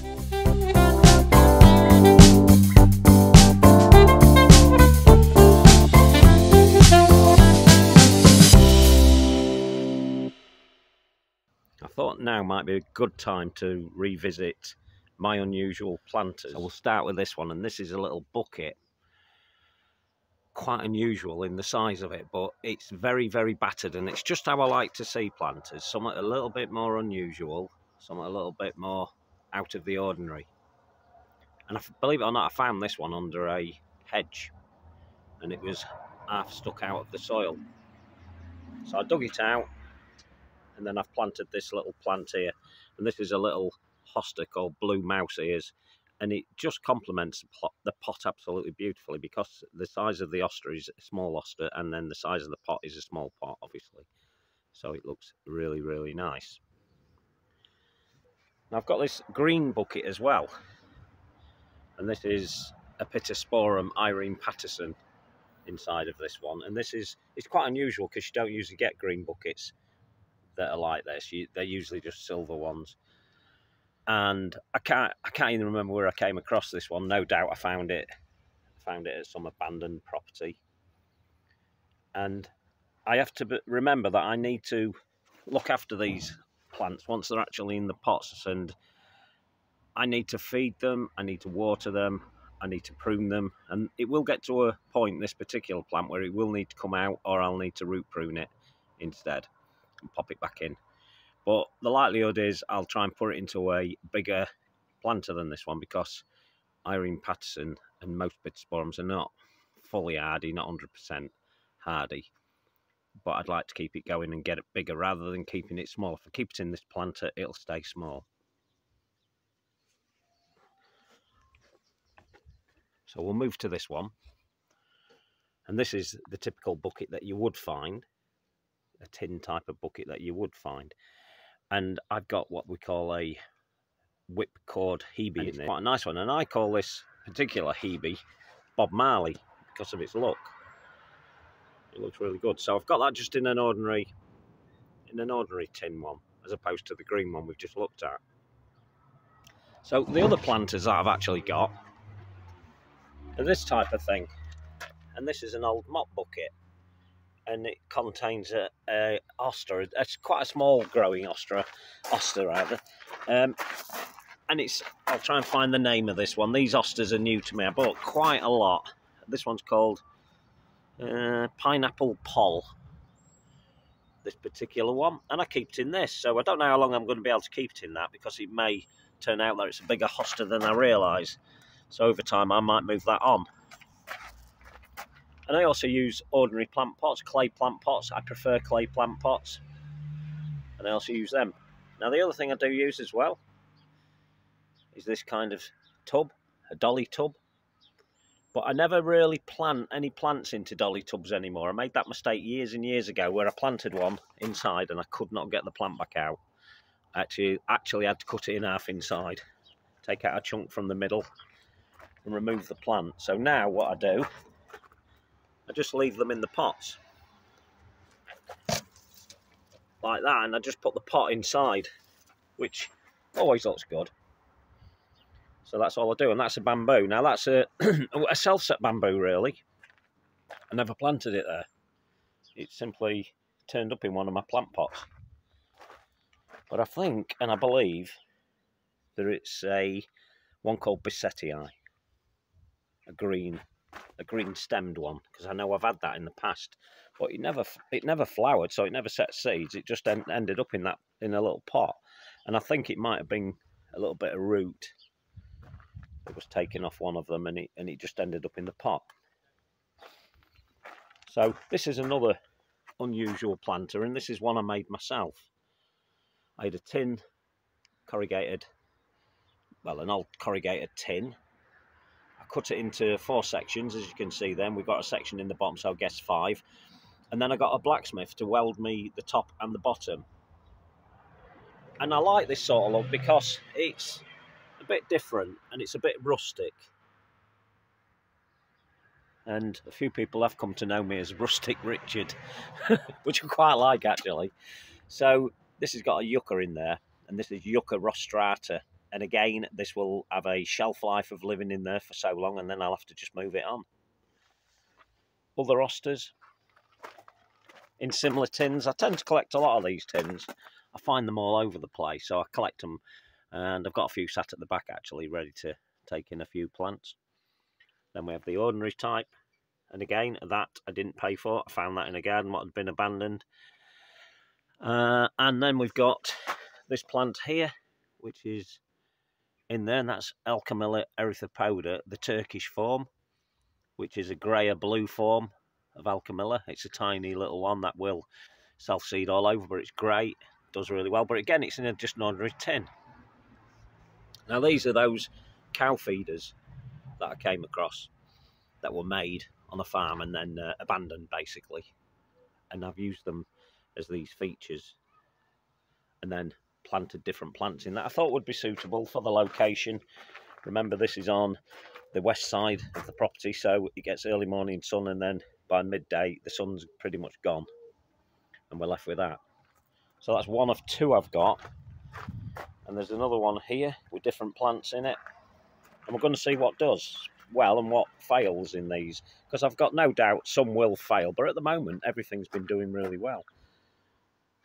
I thought now might be a good time to revisit my unusual planters. So we'll start with this one, and this is a little bucket. Quite unusual in the size of it, but it's very, very battered, and it's just how I like to see planters. Some a little bit more unusual, some a little bit more out of the ordinary. And believe it or not, I found this one under a hedge, and it was half stuck out of the soil. So I dug it out, and then I've planted this little plant here, and this is a little hosta called Blue Mouse Ears, and it just complements the pot absolutely beautifully, because the size of the hosta is a small hosta, and then the size of the pot is a small pot, obviously. So it looks really, really nice. Now I've got this green bucket as well, and this is a Pittosporum Irene Patterson inside of this one, and it's quite unusual because you don't usually get green buckets that are like this. They're usually just silver ones. And I can't even remember where I came across this one. No doubt I found it at some abandoned property. And I have to remember that I need to look after these plants once they're actually in the pots, and I need to feed them, I need to water them, I need to prune them, and it will get to a point, this particular plant, where it will need to come out, or I'll need to root prune it instead and pop it back in. But the likelihood is I'll try and put it into a bigger planter than this one, because Irene Patterson and most Pittosporums are not fully hardy, not 100% hardy. But I'd like to keep it going and get it bigger rather than keeping it small. If I keep it in this planter, it'll stay small. So we'll move to this one. And this is the typical bucket that you would find, a tin type of bucket that you would find. And I've got what we call a whipcord Hebe in there. Quite a nice one. And I call this particular Hebe Bob Marley because of its look. It looks really good. So I've got that just in an ordinary tin one, as opposed to the green one we've just looked at. So the other planters that I've actually got are this type of thing. And this is an old mop bucket. And it contains a hosta. It's quite a small growing hosta rather. And I'll try and find the name of this one. These hostas are new to me. I bought quite a lot. This one's called Pineapple Poll, this particular one, and I keep it in this. So I don't know how long I'm going to be able to keep it in that, because it may turn out that it's a bigger hosta than I realise. So over time I might move that on. And I also use ordinary plant pots, clay plant pots. I prefer clay plant pots, and I also use them. Now the other thing I do use as well is this kind of tub, a dolly tub. But I never really plant any plants into dolly tubs anymore. I made that mistake years and years ago, where I planted one inside and I could not get the plant back out. I actually had to cut it in half inside, take out a chunk from the middle and remove the plant. So now what I do, I just leave them in the pots like that, and I just put the pot inside, which always looks good. So that's all I do, and that's a bamboo. Now that's a self-set bamboo, really. I never planted it there. It simply turned up in one of my plant pots. But I think, and I believe, that it's one called Bissettii, a green stemmed one, because I know I've had that in the past. But it never flowered, so it never set seeds. It just ended up in a little pot, and I think it might have been a little bit of root. It was taken off one of them, and it just ended up in the pot. So this is another unusual planter, and this is one I made myself. I had a tin corrugated, well, an old corrugated tin. I cut it into 4 sections, as you can see then. We've got a section in the bottom, so I guess 5. And then I got a blacksmith to weld me the top and the bottom. And I like this sort of look because it's a bit different and it's a bit rustic. And a few people have come to know me as Rustic Richard, which I quite like actually. So this has got a yucca in there, and this is Yucca rostrata And again, this will have a shelf life of living in there for so long, and then I'll have to just move it on. Other hostas in similar tins. I tend to collect a lot of these tins. I find them all over the place, so I collect them, and I've got a few sat at the back actually, ready to take in a few plants. Then we have the ordinary type, and again, that I didn't pay for. I found that in a garden what had been abandoned. And then we've got this plant here, which is in there, and that's Alchemilla erythropoda, the Turkish form, which is a grey or blue form of Alchemilla. It's a tiny little one that will self-seed all over, but it's great, does really well. But again, it's in just an ordinary tin. Now these are those cow feeders that I came across that were made on a farm and then abandoned basically, and I've used them as these features and then planted different plants in that I thought would be suitable for the location. Remember, this is on the west side of the property, so it gets early morning sun, and then by midday the sun's pretty much gone and we're left with that. So that's one of two I've got, and there's another one here with different plants in it, and we're going to see what does well and what fails in these, because I've got no doubt some will fail, but at the moment everything's been doing really well.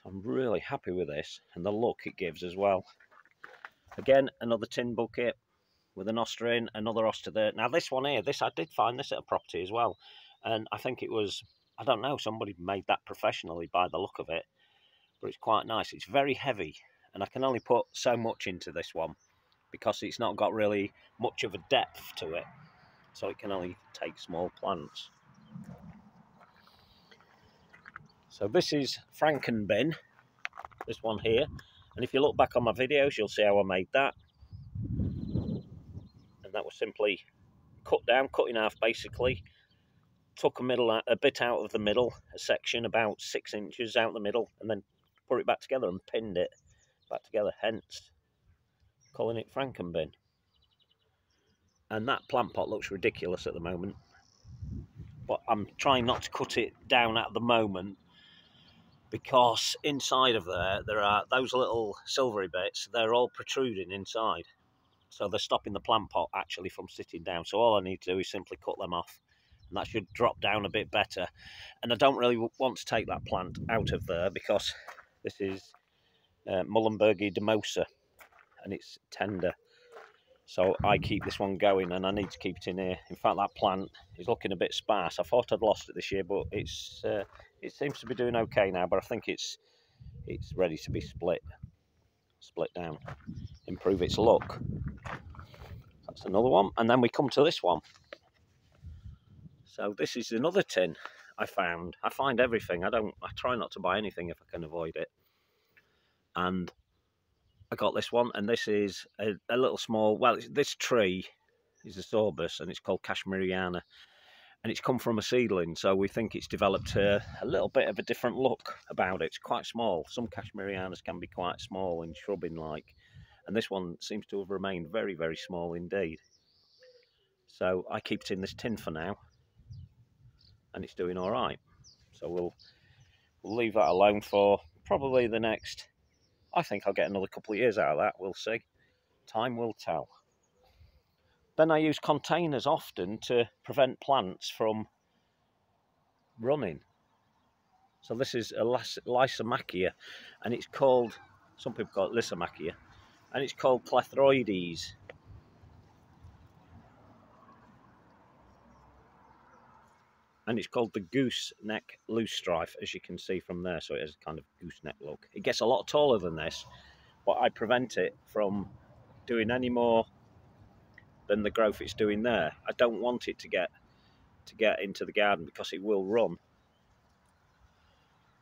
So I'm really happy with this and the look it gives as well. Again, another tin bucket with an hosta in, another hosta there. Now this one here, I did find this at a property as well, and I think it was, I don't know, somebody made that professionally by the look of it, but it's quite nice. It's very heavy, and I can only put so much into this one because it's not got really much of a depth to it, so it can only take small plants. So this is Frankenbin, this one here, and if you look back on my videos you'll see how I made that. And that was simply cut in half basically, took a bit out of the middle, a section about 6 inches out the middle, and then put it back together and pinned it back together, hence calling it Frankenbin. And that plant pot looks ridiculous at the moment, but I'm trying not to cut it down at the moment because inside of there are those little silvery bits, they're all protruding inside, so they're stopping the plant pot actually from sitting down. So all I need to do is simply cut them off, and that should drop down a bit better. And I don't really want to take that plant out of there because this is Muhlenbergi Demosa and it's tender, so I keep this one going and I need to keep it in here. In fact, that plant is looking a bit sparse. I thought I'd lost it this year, but it seems to be doing okay now, but I think it's ready to be split down, improve its look. That's another one, and then we come to this one. So this is another tin I found. I find everything. I try not to buy anything if I can avoid it. And I got this one, and this is a little small, well, this tree is a Sorbus, and it's called Kashmiriana, and it's come from a seedling, so we think it's developed a little bit of a different look about it. It's quite small. Some Kashmirianas can be quite small and shrubbing-like, and this one seems to have remained very, very small indeed. So I keep it in this tin for now, and it's doing all right. So we'll leave that alone for probably the next, I think I'll get another couple of years out of that. We'll see. Time will tell. Then I use containers often to prevent plants from running. So this is a Lysomachia, and it's called, some people call it Lysomachia, and it's called Clethroides. And it's called the Gooseneck loosestrife, as you can see from there, so it has a kind of gooseneck look. It gets a lot taller than this, but I prevent it from doing any more than the growth it's doing there. I don't want it to get into the garden because it will run.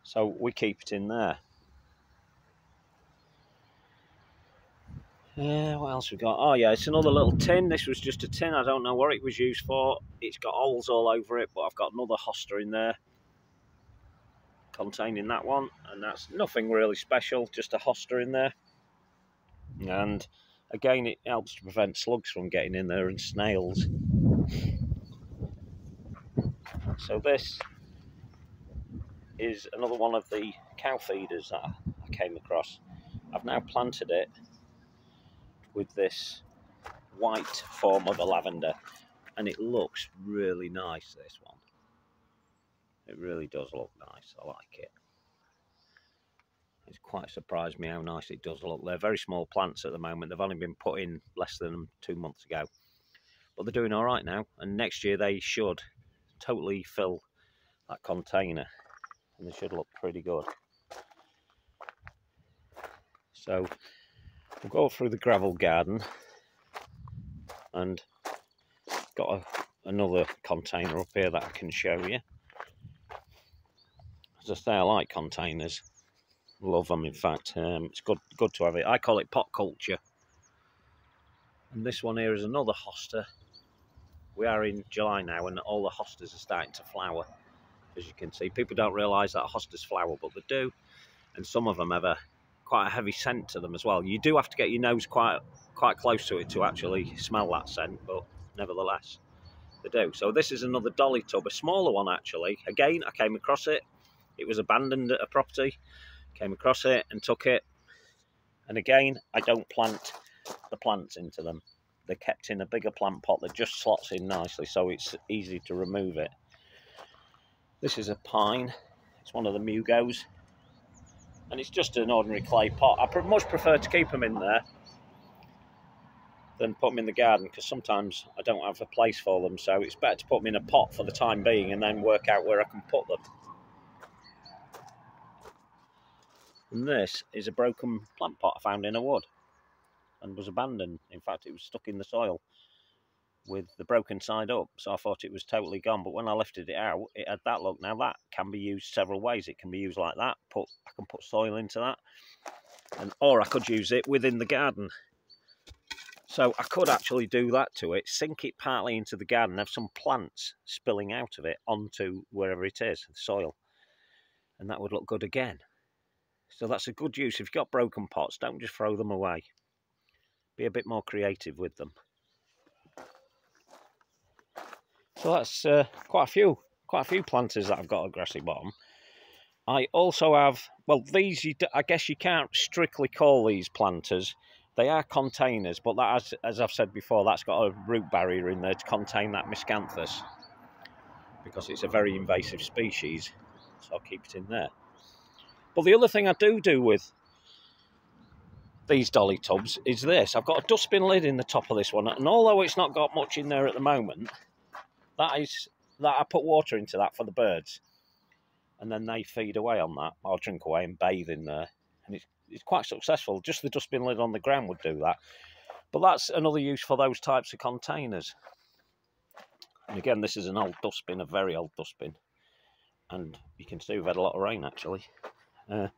So we keep it in there. What else we got? Oh yeah, it's another little tin. This was just a tin. I don't know what it was used for. It's got holes all over it, but I've got another hosta in there containing that one, and that's nothing really special, just a hosta in there. And again, it helps to prevent slugs from getting in there and snails. So this is another one of the cow feeders that I came across. I've now planted it with this white form of a lavender, and it looks really nice, this one. It really does look nice. I like it. It's quite surprised me how nice it does look. They're very small plants at the moment. They've only been put in less than 2 months ago, but they're doing all right now, and next year they should totally fill that container, and they should look pretty good. So we'll go through the gravel garden, and got another container up here that I can show you. As I say, I like containers. Love them, in fact. It's good to have it. I call it pot culture. And this one here is another hosta. We are in July now, and all the hostas are starting to flower, as you can see. People don't realise that hostas flower, but they do. And some of them have quite a heavy scent to them as well. You do have to get your nose quite close to it to actually smell that scent, but nevertheless, they do. So this is another Dolly tub, a smaller one actually. Again, I came across it. It was abandoned at a property. Came across it and took it. And again, I don't plant the plants into them. They're kept in a bigger plant pot that just slots in nicely, so it's easy to remove it. This is a pine. It's one of the Mugos. And it's just an ordinary clay pot. I much prefer to keep them in there than put them in the garden, because sometimes I don't have a place for them, so it's better to put them in a pot for the time being and then work out where I can put them. And this is a broken plant pot I found in a wood and was abandoned. In fact, it was stuck in the soil with the broken side up, so I thought it was totally gone. But when I lifted it out, it had that look. Now that can be used several ways. It can be used like that. I can put soil into that, or I could use it within the garden. So I could actually do that to it, sink it partly into the garden, have some plants spilling out of it onto wherever it is, the soil, and that would look good again. So that's a good use. If you've got broken pots, don't just throw them away. Be a bit more creative with them. So that's quite a few planters that I've got at Grassy Bottom. I also have, well, these, I guess you can't strictly call these planters. They are containers, but that, as I've said before, that's got a root barrier in there to contain that miscanthus, because it's a very invasive species, so I'll keep it in there. But the other thing I do with these Dolly tubs is this. I've got a dustbin lid in the top of this one, and although it's not got much in there at the moment, that I put water into that for the birds, and then they feed away on that. I'll drink away and bathe in there, and it's quite successful. Just the dustbin lid on the ground would do that. But that's another use for those types of containers. And again, this is an old dustbin, a very old dustbin, and you can see we've had a lot of rain actually. And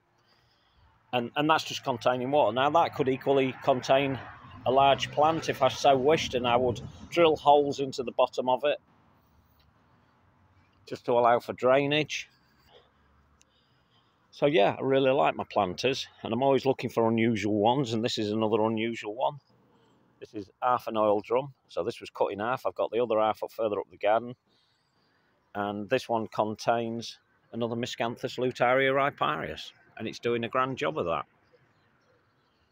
that's just containing water. Now that could equally contain a large plant if I so wished, and I would drill holes into the bottom of it just to allow for drainage. So yeah, I really like my planters, and I'm always looking for unusual ones, and this is another unusual one. This is half an oil drum, so this was cut in half. I've got the other half up further up the garden, and this one contains another Miscanthus lutaria riparius, and it's doing a grand job of that.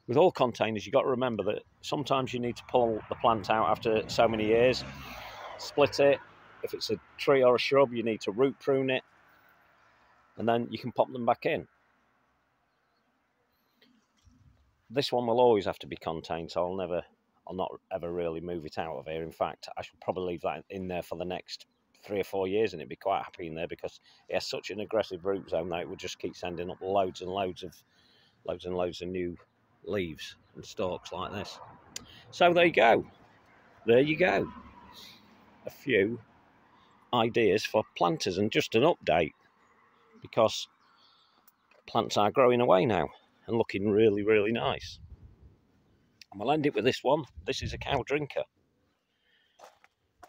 With all containers, you've got to remember that sometimes you need to pull the plant out after so many years, split it. If it's a tree or a shrub, you need to root prune it, and then you can pop them back in. This one will always have to be contained, so I'll not ever really move it out of here. In fact, I should probably leave that in there for the next 3 or 4 years, and it'd be quite happy in there, because it has such an aggressive root zone that it would just keep sending up loads and loads of new leaves and stalks like this. So there you go. There you go. A few ideas for planters, and just an update, because plants are growing away now and looking really, really nice. And we'll end it with this one. This is a cow drinker,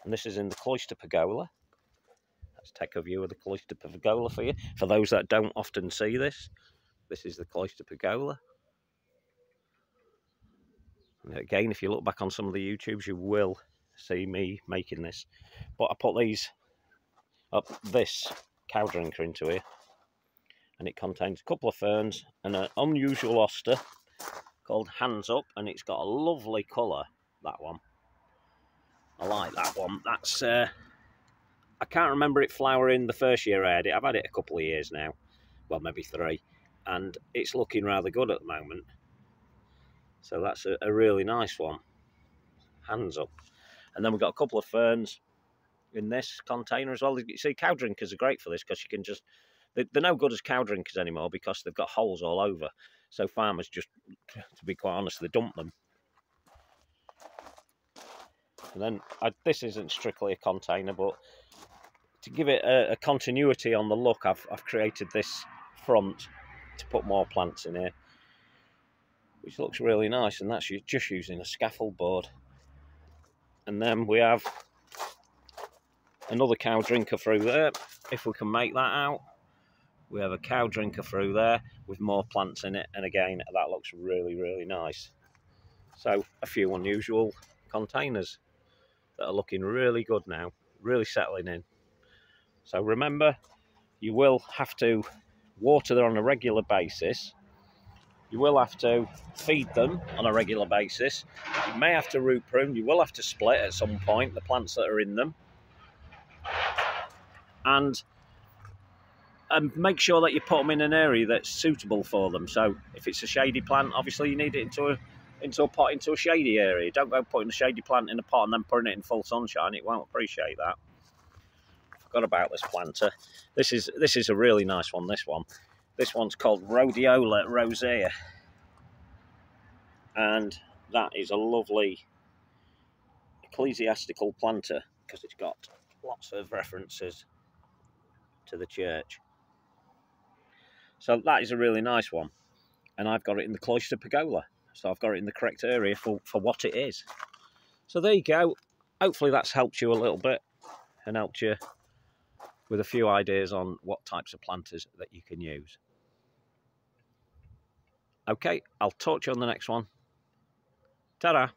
and this is in the cloister pergola. Let's take a view of the cloister pergola for you. For those that don't often see this, this is the cloister pergola. And again, if you look back on some of the YouTubes, you will see me making this. But I put this cow drinker into here, and it contains a couple of ferns and an unusual hosta, called Hands Up, and it's got a lovely colour, that one. I like that one. That's I can't remember it flowering the first year I had it. I've had it a couple of years now, well, maybe 3, and it's looking rather good at the moment. So that's a really nice one. Hands Up. And then we've got a couple of ferns in this container as well. You see, cow drinkers are great for this because you can just, they're no good as cow drinkers anymore because they've got holes all over. So farmers just, to be quite honest, they dump them. And then, this isn't strictly a container, but to give it a continuity on the look, I've created this front to put more plants in here, which looks really nice, and that's just using a scaffold board. And then we have another cow drinker through there, if we can make that out. We have a cow drinker through there with more plants in it, and again, that looks really, really nice. So a few unusual containers that are looking really good now, really settling in. So remember, you will have to water them on a regular basis. You will have to feed them on a regular basis. You may have to root prune. You will have to split at some point the plants that are in them. And make sure that you put them in an area that's suitable for them. So if it's a shady plant, obviously you need it into a pot, into a shady area. Don't go putting a shady plant in a pot and then putting it in full sunshine. It won't appreciate that. Forgot about this planter. This is a really nice one. This one's called Rhodiola rosea, and that is a lovely ecclesiastical planter because it's got lots of references to the church. So that is a really nice one, and I've got it in the cloister pergola, so I've got it in the correct area for what it is. So there you go. Hopefully that's helped you a little bit and helped you with a few ideas on what types of planters that you can use. Okay, I'll talk to you on the next one. Ta-da!